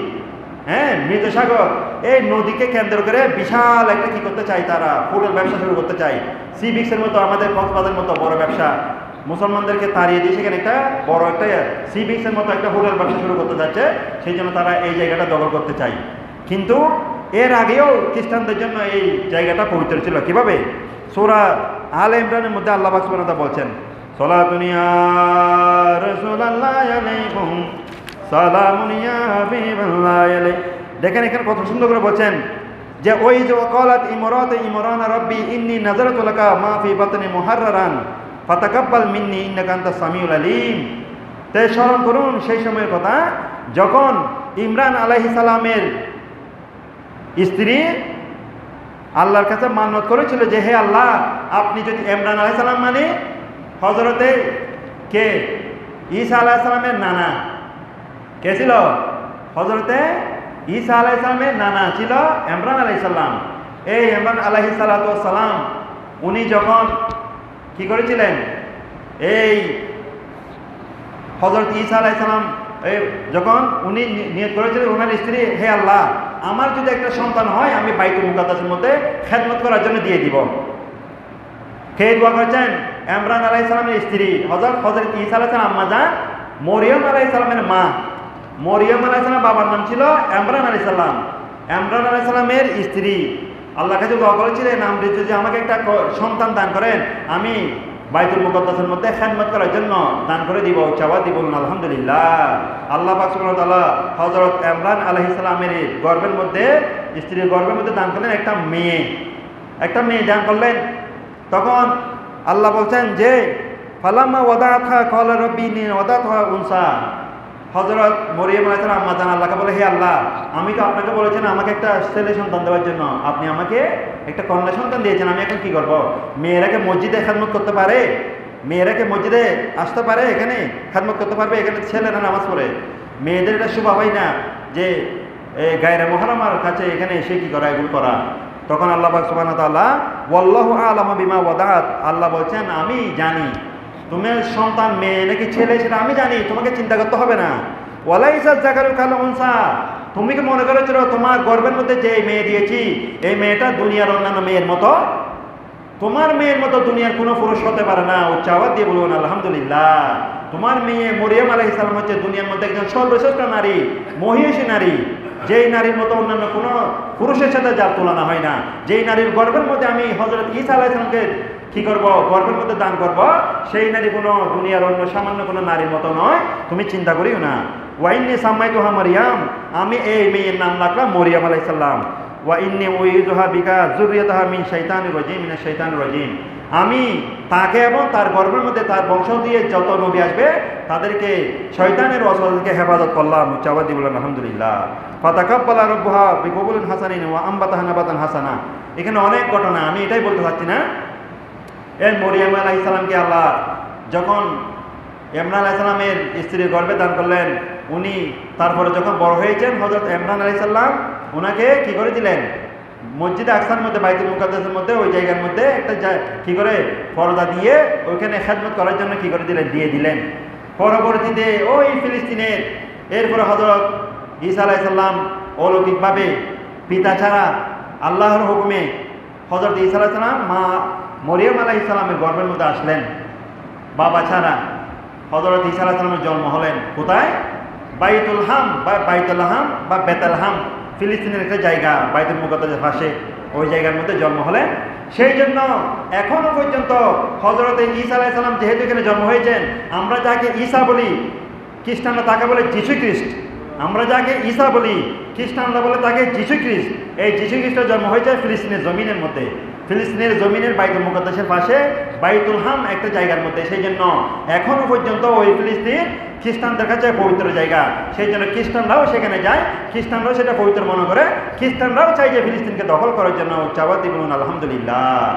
হ্যাঁ, মৃত সাগর, এই নদীকে কেন্দ্র করে বিশাল একটা কি করতে চাই, তারা হোটেল ব্যবসা শুরু করতে চায়। সি বিক্সের মতো, আমাদের কক্সবাজারের মতো বড় ব্যবসা, মুসলমানদেরকে তাড়িয়ে দিয়ে সেখানে একটা বড় একটা সি বিক্সের মতো একটা হোটেল ব্যবসা শুরু করতে যাচ্ছে। সেই জন্য তারা এই জায়গাটা দখল করতে চায়। কিন্তু এর আগেও খ্রিস্টানদের জন্য এই জায়গাটা পবিত্র ছিল। কিভাবে? সূরা আলে ইমরানের মধ্যে আল্লাহ পাক সুবহানাহু ওয়া তাআলা বলছেন, সালাতুন ইয়া রাসূলুল্লাহি আলাইকুম সালামুন ইয়া হাবিবাল্লাহি আলাইহি। দেখেন এখানে কত সুন্দর করে বলছেন যে ওই যে ওয়াকালাত ইমরান রব্বি ইন্নী নাযারাতু লাকা মা ফি বাতনি মুহাররারান ফাতাকাব্বাল মিন্নি ইন্নাকা আনতাস সামিউল আলিম। তাই স্মরণ করুন সেই সময়ের কথা যখন ইমরান আলাইহিস সালামের স্ত্রী আল্লাহর কাছে মান্নত করেছিল যে হে আল্লাহ, আপনি যদি, ইমরান আলাইহিস সালাম মানে হযরতে কে, ঈসা আলাইহিস সালামের নানা। কে ছিল? হযরতে ঈসা আলাইহিস সালামের নানা ছিল ইমরান আলাইহিস সালাম। এই ইমরান আলাইহিস সালাম উনি যখন কি করেছিলেন, এই হযরত ঈসা আলাইহিস সালাম যখন উনি নিয়ত করেছিলেন ওনার স্ত্রী, হে আল্লাহ, আমার যদি একটা সন্তান হয় আমি বাইতুল মুকাদ্দাসের মধ্যে খেদমত করার জন্য দিয়ে দিব। কে দোয়া করেছেন? ইমরান আলাইহিস সালামের স্ত্রী হযরত ঈসা আলাইহিস সালাম আম্মা জান মরিয়ম আলাইহিস সালামের মা। মরিয়ম আলাইহিস সালাম বাবার নাম ছিল ইমরান আলাইহিস সালাম। ইমরান আলাইহিস সালামের স্ত্রী আল্লাহর কাছে দোয়া করেছিলেন, আপনি যদি আমাকে একটা সন্তান দান করেন আমি বাইতুল মুকাদ্দাসের মধ্যে খেদমত করার জন্য দান করে দিব। চাওয়া দিব আলহামদুলিল্লাহ। আল্লাহ পাক সুবহানাহু ওয়া তাআলা হযরত ইমরান আলাইহিস সালামের গর্ভের মধ্যে, স্ত্রীর গর্ভের মধ্যে দান করলেন একটা মেয়ে দান করলেন। তখন আল্লাহ বলছেন যে ফালাম্মা ওয়াদাআতহা ক্বালা রাব্বি ইন্নী ওয়াদাতুহা উনসা। হযরত মরিয়ম আলাইহিস সালাম আম্মা জান আল্লাহকে বলে, হে আল্লাহ, আমি তো আপনাকে বলেছেন আমাকে একটা ছেলে সন্তান দেওয়ার জন্য, আপনি আমাকে একটা কন্যা সন্তান দিয়েছেন, আমি এখন কি করব? মেয়েরাকে মসজিদে খেদমত করতে পারে? মেয়েরাকে মসজিদে আসতে পারে, এখানে খেদমত করতে পারবে? এখানে ছেলেরা নামাজ পড়ে, মেয়েদের এটা শোভা হয় না যে গায়রে মুহররমার কাছে এখানে এসে কি করা, এগুলো করা। তখন আল্লাহ পাক সুবহানাহু ওয়া তাআলা ওয়াল্লাহু আ'লামু বিমা ওয়াদাআত, আল্লাহ বলছেন আমি জানি তোমার সন্তান মেয়ে নাকি ছেলে সেটা আমি জানি, তোমাকে চিন্তা করতে হবে না। ওয়ালাইসা যাকারু কাল উনসা, তুমি কি মনে করেছিল তোমার গর্ভের মধ্যে যে মেয়ে দিয়েছি এই মেয়েটা দুনিয়ার অন্যান্য মেয়ের মতো? তোমার মেয়ের মতো দুনিয়ার কোনো পুরুষ হতে পারে না। উচ্চ আওয়াজ দিয়ে বলুন আলহামদুলিল্লাহ। তোমার মেয়ে মরিয়ম আলাইহিস সালাম হচ্ছে দুনিয়ার মধ্যে একজন সর্বশ্রেষ্ঠ নারী, মহিষী নারী, যেই নারীর মতো অন্যান্য কোনো পুরুষের সাথে যার তুলনা হয় না। যেই নারীর গর্ভের মধ্যে আমি হযরত ঈসা আলাইহিস সালামকে কি করব, গর্ভের মধ্যে দান করব, সেই নারী কোনো দুনিয়ার অন্য সামান্য কোনো নারীর মতো নয়, তুমি চিন্তা করিও না। ওয়া ইন্নী সাম্মাইতুহা মারইয়াম, আমি এই মেয়ের নাম রাখলাম মরিয়ম আলাইহিস সালাম। ওয়া ইন্নী উইযুহা বিকা যুররিয়াতাহা মিন শাইতানির রাজিম, মিনাশ শাইতানির রাজিম, আমি তাকে এবং তার গর্ভের মধ্যে তার বংশ দিয়ে যত নবী আসবে তাদেরকে শয়তানের ওয়াসওয়াসা থেকে হেফাজত করলাম। উচ্চাবাদি বলেন আলহামদুলিল্লাহ। ফাতাকাব্বালা রাব্বুহা বিকবুলিন হাসানিন ওয়া আনবাতাহা নাবাতান হাসানা। এখানে অনেক ঘটনা, আমি এটাই বলতে চাচ্ছি না। এই মরিয়ম আলাইহিস সালামকে আল্লাহ যখন ইমরান আলাইহিস সালামের স্ত্রীর গর্ভে দান করলেন, উনি তারপরে যখন বড় হয়েছেন হযরত ইমরান আলাইহিস সালাম ওনাকে কি করে দিলেন, মসজিদে আকসার মধ্যে, বাইতুল মুকাদ্দাসের মধ্যে, ওই জায়গার মধ্যে একটা কি করে পর্দা দিয়ে ওইখানে খেদমত করার জন্য কি করে দিলেন, দিয়ে দিলেন। পরবর্তীতে ওই ফিলিস্তিনের এরপরে হযরত ঈসা আলাইহিস সালাম অলৌকিকভাবে পিতা ছাড়া আল্লাহর হুকুমে হযরত ঈসা আলাইহিস সালাম মা মরিয়ম আলাইহিস সালামের গর্ভের মধ্যে আসলেন বাবা ছাড়া। হযরত ঈসা আলাইহিস সালামের জন্ম হলেন কোথায়? বাইতুলহাম বা বাইতুলহাম বা বেতালহাম, ফিলিস্তিনের একটা জায়গা বাইতুল মুকাদ্দাসের পাশে, ওই জায়গার মধ্যে জন্ম হলেন। সেই জন্য এখনো পর্যন্ত হযরত ঈসা আলাইহিস সালাম যেহেতু এখানে জন্ম হয়েছেন, আমরা যাকে ঈসা বলি, খ্রিস্টানরা তাকে বলে যিশু খ্রিস্ট। আমরা যাকে ঈসা বলি, খ্রিস্টানরা বলে তাকে যিশু খ্রিস্ট। এই যিশু খ্রিস্টের জন্ম হয়েছে ফিলিস্তিনের জমিনের মধ্যে, ফিলিস্তিনের জমিনের বাইতুল মুকাদ্দাসের পাশে বাইতুলহাম একটা জায়গার মধ্যে। সেই জন্য এখনো পর্যন্ত ওই ফিলিস্তিন খ্রিস্টানদের কাছে পবিত্র জায়গা। সেই জন্য খ্রিস্টানরাও সেখানে যায়, খ্রিস্টানরাও সেটা পবিত্র মনে করে, খ্রিস্টানরাও চাই যে ফিলিস্তিনকে দখল করার জন্য। উচ্চাবাদি বলুন আলহামদুলিল্লাহ।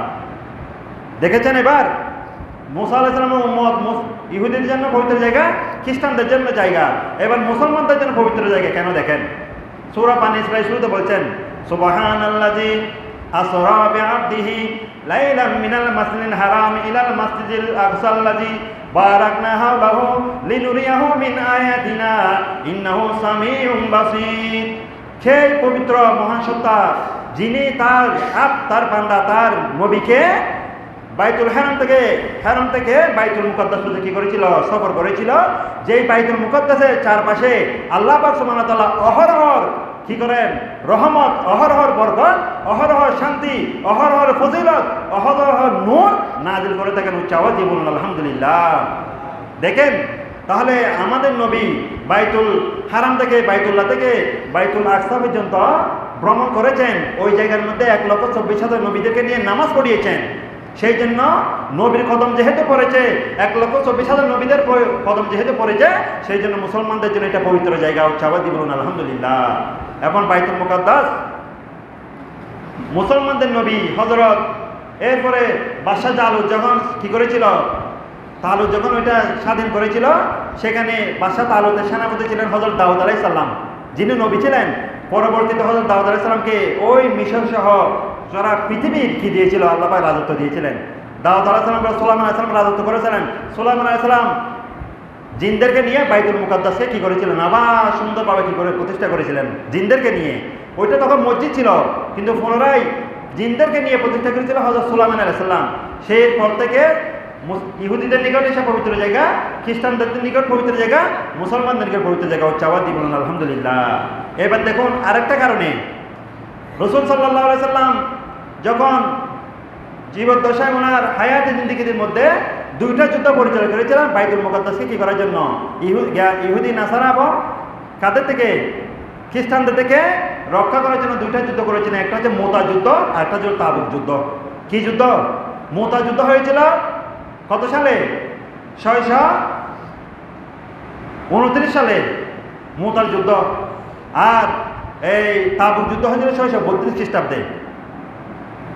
দেখেছেন এবার মুসা আলাইহিস সালামের উম্মত ইহুদিদের জন্য পবিত্র জায়গা, খ্রিস্টানদের জন্য জায়গা, এবার মুসলমানদের জন্য পবিত্র জায়গা কেন? দেখেন সূরা বানী ইসরাঈল শুরুতে বলছেন সুবহানাল্লাযী আসরা বিআবদিহি লাইলাম মিনাল মাসজিদিল হারাম ইলাল মাসজিদিল আকসাল্লাযী বারাকনা হাওলাহু লিনুরিয়াহু মিন আয়াতিনা ইন্নাহু সামিউম বাসীর। সেই পবিত্র মহান সত্তা যিনি তার বান্দা তার নবীকে বাইতুল হারাম থেকে বাইতুল মুকদ্দাস পর্যন্ত কি করেছিল, সফর করেছিল। যেই বাইতুল মুকদ্দাসের চারপাশে আল্লাহ পাক সুবহানাহু ওয়া তাআলা অহরহর কি করেন, রহমত, অহরহর বরকত, অহরহর শান্তি, অহরহর ফজিলত, অহরহর নূর নাজিল করে থাকেন। উচ্চ আওয়াজে বলুন আলহামদুলিল্লাহ। দেখেন তাহলে আমাদের নবী বাইতুল হারাম থেকে, বাইতুল্লাহ থেকে বাইতুল আকসা পর্যন্ত ভ্রমণ করেছেন। ওই জায়গার মধ্যে 1,24,000 নবীদেরকে নিয়ে নামাজ পড়িয়েছেন। সেই জন্য নবীর কদম যেহেতু পড়েছে, 1,24,000 নবীদের কদম যেহেতু পড়েছে, সেই জন্য মুসলমানদের জন্য এটা পবিত্র জায়গা। উচ্চাবাদী বলুন আলহামদুলিল্লাহ। এখন বাইতুল মুকাদ্দাস মুসলমানদের নবী হযরত, এরপরে বাদশাহ জালুত যখন কি করেছিল, তালুত যখন ওইটা স্বাধীন করেছিল, সেখানে বাদশাহ তালুতের সেনাপতি ছিলেন হযরত দাউদ আলাইহিস সালাম, যিনি নবী ছিলেন। পরবর্তীতে হযরত দাউদ আলাইহিস সালামকে ওই মিশর সহ যারা পৃথিবীর কি দিয়েছিল, আল্লাহ পাক রাজত্ব দিয়েছিলেন। দাউদ আলাইহিস সালাম সুলাইমান আলাইহিস সালাম রাজত্ব করেছিলেন। সুলাইমান আলাইহিস সালাম জিনদেরকে নিয়ে বাইতুল মুকাদ্দাসকে কি করেছিলেন, আবার সুন্দরভাবে কি করে প্রতিষ্ঠা করেছিলেন জিনদেরকে নিয়ে। ওইটা তখন মসজিদ ছিল, কিন্তু পুনরায় জিনদেরকে নিয়ে প্রতিষ্ঠা করেছিল হযরত সুলাইমান আলাইহিস সালাম। সেই পর থেকে ইহুদিদের নিকট এসে পবিত্র জায়গা, খ্রিস্টানদের নিকট পবিত্র জায়গা, মুসলমানদের নিকট পবিত্র জায়গা। উচ্চাবাদী বলুন আলহামদুলিল্লাহ। এবার দেখুন আরেকটা কারণে, রাসূল সাল্লাল্লাহু আলাইহি সাল্লাম যখন জীবদ্দশায় ওনার হায়াতে জিন্দেগির মধ্যে 2টা যুদ্ধ পরিচালনা করেছিলেন বাইতুল মুকাদ্দাসকে কি করার জন্য, ইহুদি নাসারা এবং কাদের থেকে, খ্রিস্টানদের থেকে রক্ষা করার জন্য 2টা যুদ্ধ করেছিলেন। একটা হচ্ছে মুতা যুদ্ধ, আর একটা হচ্ছে তাবুক যুদ্ধ। কি যুদ্ধ? মুতা যুদ্ধ হয়েছিল কত সালে? 629 সালে মুতার যুদ্ধ। আর এই তাবুক যুদ্ধ হয়েছিল 632 খ্রিস্টাব্দে।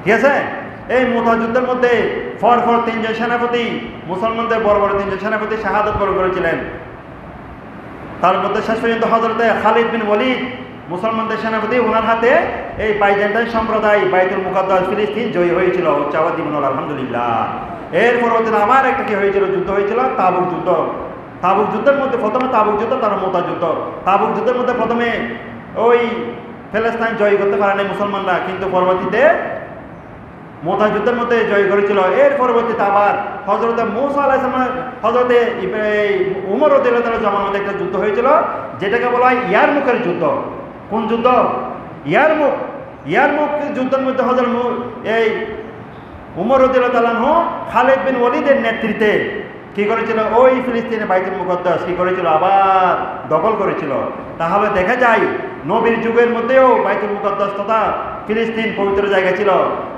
ঠিক আছে? এই মুতা যুদ্ধের মধ্যে পর 3জন সেনাপতি, মুসলমানদের বড় 3জন সেনাপতি শাহাদত বরণ করেছিলেন। তার মধ্যে শেষ পর্যন্ত হযরতে খালিদ বিন ওয়ালিদ, মুসলমানদের সেনাপতি, ওনার হাতে এই বাইজেন্টাইন সম্প্রদায় বাইতুল মুকাদ্দাস ফিলিস্তিন জয়ী হয়েছিল। উচ্চাবাদী বলুন আলহামদুলিল্লাহ। এর পরবর্তীতে আবার একটা কি হয়েছিল, যুদ্ধ হয়েছিল, তাবুক যুদ্ধ। তাবুক যুদ্ধের মধ্যে প্রথমে তাবুক যুদ্ধ, তার মুতা যুদ্ধ। তাবুক যুদ্ধের মধ্যে প্রথমে ওই ফিলিস্তিন জয় করতে পারে নাই মুসলমানরা, কিন্তু পরবর্তীতে মুতা যুদ্ধের মধ্যে জয় করেছিল। এর পরবর্তীতে আবার হযরতে মূসা আলাইহিস সালাম, হযরতে উমর রাদিয়াল্লাহু তাআলা জামানার মধ্যে একটা যুদ্ধ হয়েছিল, যেটাকে বলা হয় ইয়ারমুকের যুদ্ধ। কোন যুদ্ধ? ইয়ারমুক। ইয়ারমুক যুদ্ধের মধ্যে হযরত উমর রাদিয়াল্লাহু তাআলা খালিদ বিন ওয়ালিদের নেতৃত্বে কি করেছিল, ওই ফিলিস্তিনে বাইতুল মুকাদ্দাস কি করেছিল, আবার দখল করেছিল। তাহলে দেখা যায় নবীর যুগের মধ্যেও বাইতুল মুকাদ্দাস তথা ফিলিস্তিন পবিত্র জায়গা ছিল।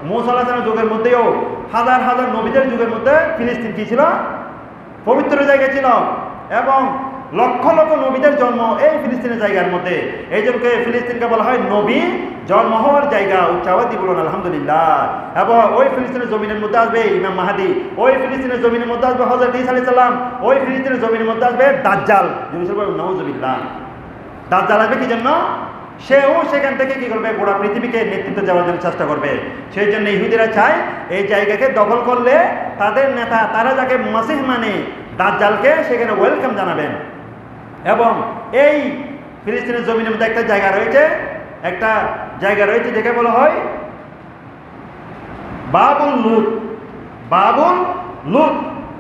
মূসা আলাইহিস সালামের যুগের মধ্যেও হাজার হাজার নবীদের যুগের মধ্যে ফিলিস্তিন কি ছিল, পবিত্র জায়গা ছিল। এবং লক্ষ লক্ষ নবীদের জন্ম এই ফিলিস্তিনের জায়গার মধ্যে। এই জন্য ফিলিস্তিনকে বলা হয় নবী জন্ম হওয়ার জায়গা। উচ্চাবাদী বলুন আলহামদুলিল্লাহ। এবং ওই ফিলিস্তিনের জমিনের মধ্যে আসবে ইমাম মাহদী, ওই ফিলিস্তিনের জমিনের মধ্যে আসবে হযরত ঈসা আলাইহিস সালাম, ওই ফিলিস্তিনের জমিনের মধ্যে আসবে দাজ্জাল। নাউজুবিল্লাহ। দাজ্জাল আসবে কি জন্য? সেও সেখান থেকে কি করবে, গোটা পৃথিবীকে নেতৃত্ব দেওয়ার জন্য চেষ্টা করবে। সেই জন্য ইহুদিরা চায় এই জায়গাকে দখল করলে তাদের নেতা, তারা যাকে মাসিহ মানে দাজ্জালকে, সেখানে ওয়েলকাম জানাবেন। এবং এই ফিলিস্তিনের জমিনের মধ্যে একটা জায়গা রয়েছে যেটা বলা হয় বাবুল লুত। বাবুল লুত,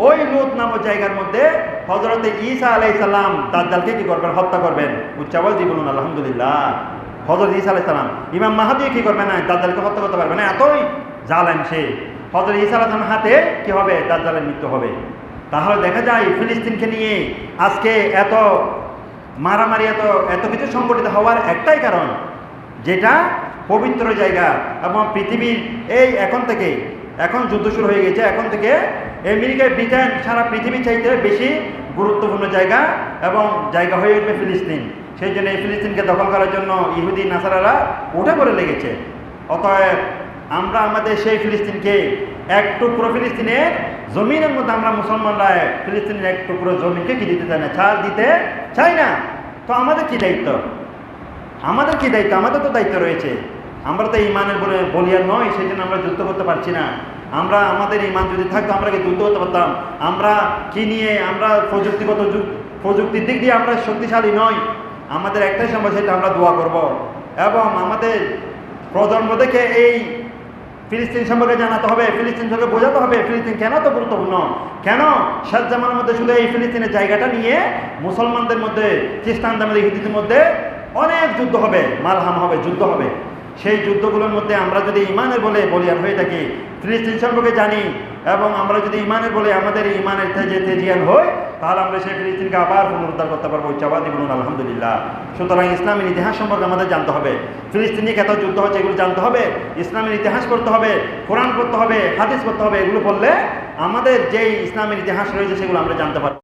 ওই লুত নামক জায়গার মধ্যে হযরতে ঈসা আলাইহিস সালাম দাজ্জালকে কি করবেন, হত্যা করবেন। উচ্চাবাজি বলুন আলহামদুলিল্লাহ। হযরত ঈসা আলাইহিস সালাম, ইমাম মাহদী কি করবে না, দাজ্জালকে হত্যা করতে পারবে না, এতই জালেম সে। হযরত ঈসা আলাইহিস সালামের হাতে কি হবে, দাজ্জালের মৃত্যু হবে। তাহলে দেখা যায় ফিলিস্তিনকে নিয়ে আজকে এত মারামারি, এত কিছু সংগঠিত হওয়ার একটাই কারণ, যেটা পবিত্র জায়গা। এবং পৃথিবীর এই এখন যুদ্ধ শুরু হয়ে গেছে, এখন থেকে আমেরিকা, ব্রিটেন, সারা পৃথিবী চাইতে বেশি গুরুত্বপূর্ণ জায়গা এবং জায়গা হয়ে উঠবে ফিলিস্তিন। সেই জন্য এই ফিলিস্তিনকে দখল করার জন্য ইহুদি নাসারারা উঠে পড়ে লেগেছে। অতএব আমরা আমাদের সেই ফিলিস্তিনকে, এক টুকরো ফিলিস্তিনের জমিনের মধ্যে আমরা মুসলমানরা ফিলিস্তিনের এক টুকরো জমিনকে কি দিতে চাই না, ছাড় দিতে চাই না। তো আমাদের কি দায়িত্ব? আমাদের তো দায়িত্ব রয়েছে। আমরা তো ইমানের বলিয়ান নয়, সেই জন্য আমরা যুদ্ধ করতে পারছি না। আমরা আমাদের ইমান যদি থাকতো আমরা কি যুদ্ধ করতে পারতাম? আমরা কি নিয়ে, আমরা প্রযুক্তির দিক দিয়ে আমরা শক্তিশালী নই। আমাদের একটাই সময়, সেটা আমরা দোয়া করব এবং আমাদের প্রজন্ম দেখে এই ফিলিস্তিন সম্পর্কে জানাতে হবে, ফিলিস্তিন সম্পর্কে বোঝাতে হবে ফিলিস্তিন কেন তো গুরুত্বপূর্ণ, কেন শেষ জামানার মধ্যে শুধু এই ফিলিস্তিনের জায়গাটা নিয়ে মুসলমানদের মধ্যে, খ্রিস্টানদের মধ্যে, ইহুদিদের মধ্যে অনেক যুদ্ধ হবে, মালহাম হবে, যুদ্ধ হবে। সেই যুদ্ধগুলোর মধ্যে আমরা যদি ইমানের বলে বলিয়ান হয়ে থাকি, ফিলিস্তিন সম্পর্কে জানি এবং আমরা যদি ইমানের বলে আমাদের ইমানের তেজিয়ান হই, তাহলে আমরা সেই ফিলিস্তিনকে আবার পুনরুদ্ধার করতে পারবো। উচ্চাবাদী বলুন আলহামদুলিল্লাহ। সুতরাং ইসলামের ইতিহাস সম্পর্কে আমাদের জানতে হবে, ফিলিস্তিনি কত যুদ্ধ হচ্ছে এগুলো জানতে হবে, ইসলামের ইতিহাস পড়তে হবে, কোরআন পড়তে হবে, হাদিস পড়তে হবে। এগুলো পড়লে আমাদের যেই ইসলামের ইতিহাস রয়েছে সেগুলো আমরা জানতে পারবো।